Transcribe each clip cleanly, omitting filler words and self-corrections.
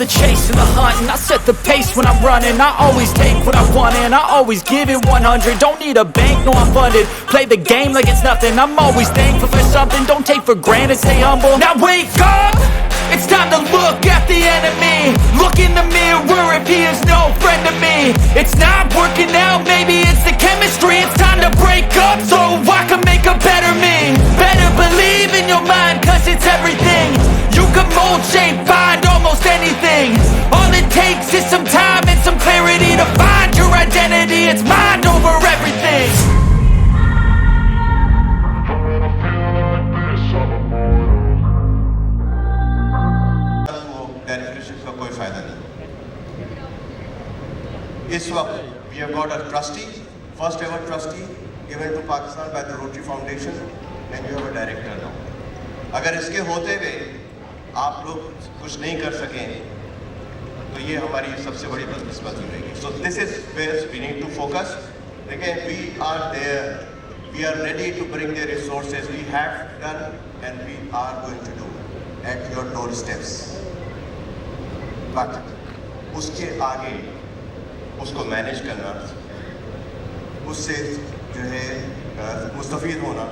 the chase and the hunt, and I set the pace when I'm running. I always take what I want and I always give it 100. Don't need a bank, no I'm funded. Play the game like it's nothing. I'm always thankful for something. Don't take for granted, stay humble. Now wake up! It's time to look at the enemy. Look in the mirror if he is no friend to me. It's not working out, maybe it's the chemistry. It's time to break up so I can make a better me. Better believe in your mind, cause it's everything. You can mold, shape, find almost anything. All it takes is some time and some clarity to find your identity. It's mind over everything. This वक्त we have got a trustee, first ever trustee given to Pakistan by the Rotary Foundation, and you have a director now. अगर इसके होते हुए आप लोग कुछ नहीं कर सकें तो ये हमारी सबसे बड़ी बदकिस्मती रहेगी. So this is where we need to focus. Again, we are there, we are ready to bring the resources we have done and we are going to do at your doorsteps. But उसके आगे उसको manage करना, उससे जो है मुस्तफ़ीद होना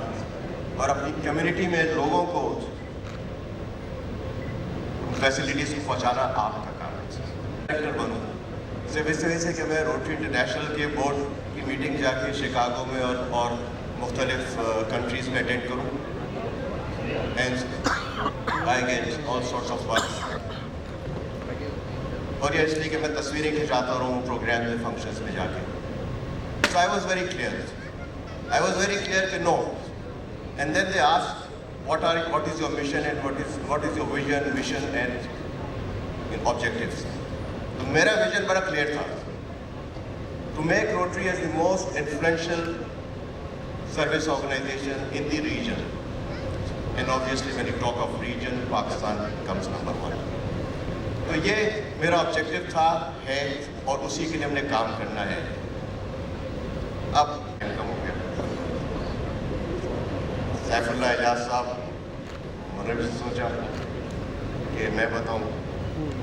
और अपनी कम्युनिटी में लोगों को फैसिलिटीज़ पहुंचाना आपका काम है. डायरेक्टर बनूँ सिर्फ इस वजह से कि मैं रोटरी इंटरनेशनल के बोर्ड की मीटिंग जाके शिकागो में और मुख्तलिफ कंट्रीज़ में अटेंड करूँ and I get all sorts of work. और ये इसलिए कि मैं तस्वीरें खिंचाता रहूँ प्रोग्राम में, फंक्शंस में जाके. So I was very clear कि no. And then they asked, what is your mission and what is your vision, mission and objectives. तो मेरा विजन बड़ा क्लियर था. To make Rotary as the most influential service organization in the region. And obviously when you talk of region, Pakistan comes number one. तो ये मेरा objective था, है और उसी के लिए हमने काम करना है. अब कम हो गया. सैफुल्लाह एजाज साहब, मैंने भी सोचा कि मैं बताऊं,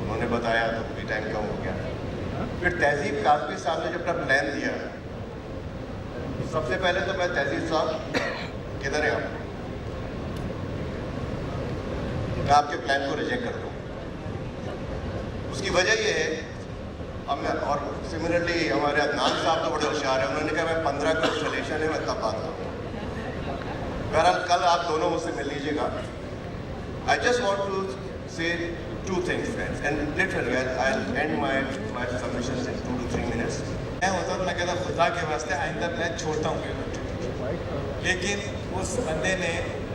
उन्होंने बताया तो भी टाइम कम हो गया. फिर तहजीब काजमी साहब ने जब अपना प्लान दिया, सबसे पहले तो मैं तहजीब साहब किधर है आप, मैं आपके प्लान को रिजेक्ट कर दूँ. उसकी वजह ये है, और सिमिलरली हमारे अदनान साहब तो बड़े होशियार हैं, उन्होंने कहा मैं 15 को इंस्टॉलेशन है, मैं तब बात करूँ. बहरहाल कल आप दोनों मुझसे मिल लीजिएगा. आई जस्ट वॉन्ट टू से 2 things friends, and literally I'll end my submission in 2 to 3 minutes. मैं होता तो मैं कहता खुदा के वास्ते आइंदा मैं छोड़ता हूँ, लेकिन उस बंदे ने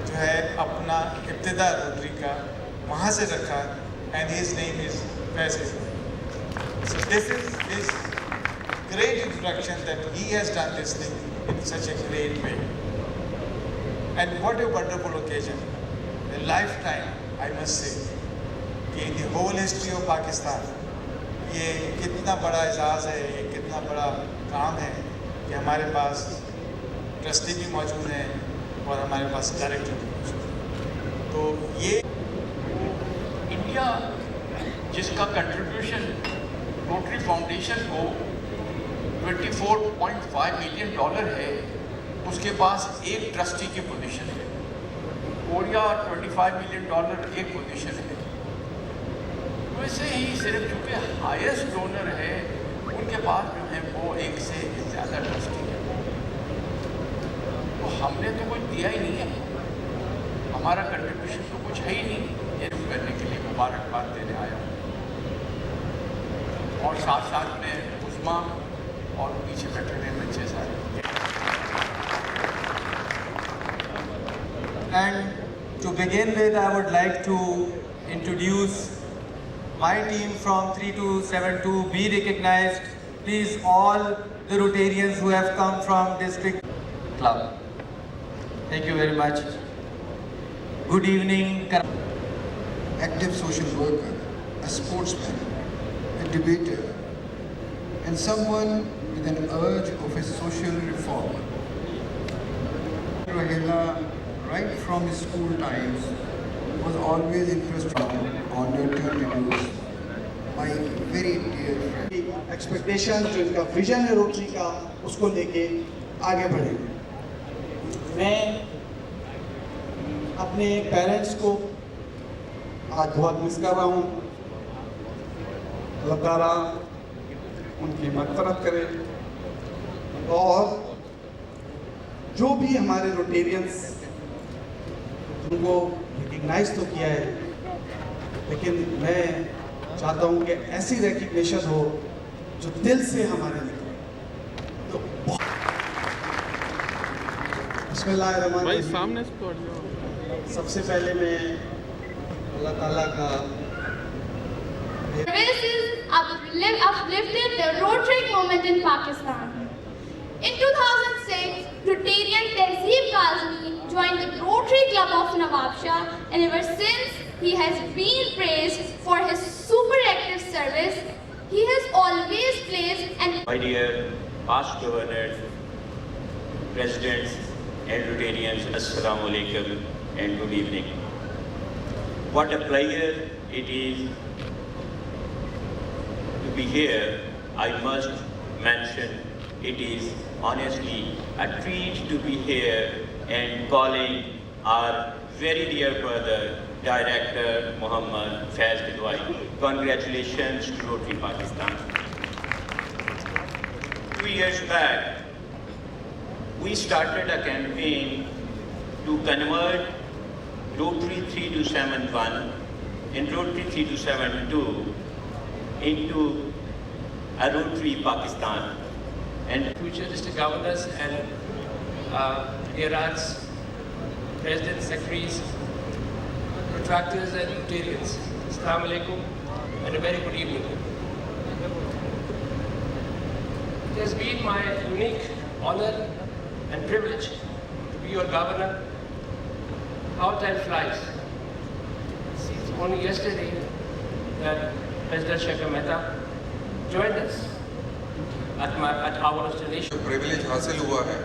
जो है अपना इब्तिदा रोटरी का वहाँ से रखा, and his name is Felicitation. So this is his great introduction that he has done this thing in such a great way. And what a wonderful occasion, a lifetime I must say, कि in the whole history of Pakistan ये कितना बड़ा एजाज़ है, ये कितना बड़ा काम है कि हमारे पास ट्रस्टी भी मौजूद हैं और हमारे पास डायरेक्टर भी मौजूद हैं. तो ये इंडिया जिसका कंट्रीब्यूशन रोटरी फाउंडेशन को $24.5 मिलियन है, उसके पास एक ट्रस्टी की पोजीशन है. कोरिया $25 मिलियन एक पोजीशन है. वैसे ही सिर्फ चूँकि हाईएस्ट डोनर है, उनके पास जो है वो एक से ज़्यादा ट्रस्टी है. तो हमने तो कुछ दिया ही नहीं है, हमारा कंट्रीब्यूशन तो कुछ है ही नहीं. ये करने के लिए मुबारकबाद देने आया हूँ और साथ साथ में उस्मा और पीछे बैठे हुए बच्चे सारे. And to begin with, I would like to introduce my team from 3272. Be recognized, please, all the Rotarians who have come from District Club. Thank you very much. Good evening. Active social worker, a sportsman, a debater, and someone with an urge of a social reform. Rahila, right from his school times, was always interested in honored to introduce my very dear friend. Expectation जो इनका vision है rotary का, उसको लेके आगे बढ़ेंगे। मैं अपने पेरेंट्स को आज बहुत मिस कर रहा हूँ। अल्लाह ताला उनकी मग़फ़िरत करे, और जो भी हमारे रोटेरियंस उनको रिकग्नाइज तो किया है, लेकिन मैं चाहता हूँ कि ऐसी रिकग्निशन हो जो दिल से हमारे निकले। तो बिस्मिल्लाहिर्रहमानिर्रहीम। सामने सबसे पहले मैं अल्लाह ताला का Services uplifted the Rotary movement in Pakistan. In 2006, Rotarian Tehzeeb Kazmi joined the Rotary Club of Nawabshah, and ever since he has been praised for his super active service. He has always placed an... My dear past governors, presidents and Rotarians, Assalamu alaikum and good evening. What a pleasure it is to be here. I must mention it is honestly a treat to be here and calling our very dear brother, Director Muhammad Faiz Kidwai. Congratulations to Rotary Pakistan. 2 years back, we started a campaign to convert Rotary 3271 and Rotary 3272 into a Rotary Pakistan. And future district governors and ARADs, presidents, secretaries, contractors and Rotarians. Assalamu alaikum and a very good evening. It has been my unique honor and privilege to be your governor. How time flies. It's only yesterday that President Shekhar Mehta joined us at our installation. जो privilege हासिल हुआ है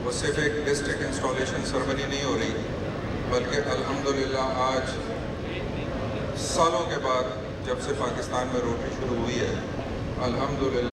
वो सिर्फ एक district installation ceremony नहीं हो रही, बल्कि अल्हम्दुलिल्लाह आज सालों के बाद जब से पाकिस्तान में रोटरी शुरू हुई है, अल्हम्दुलिल्लाह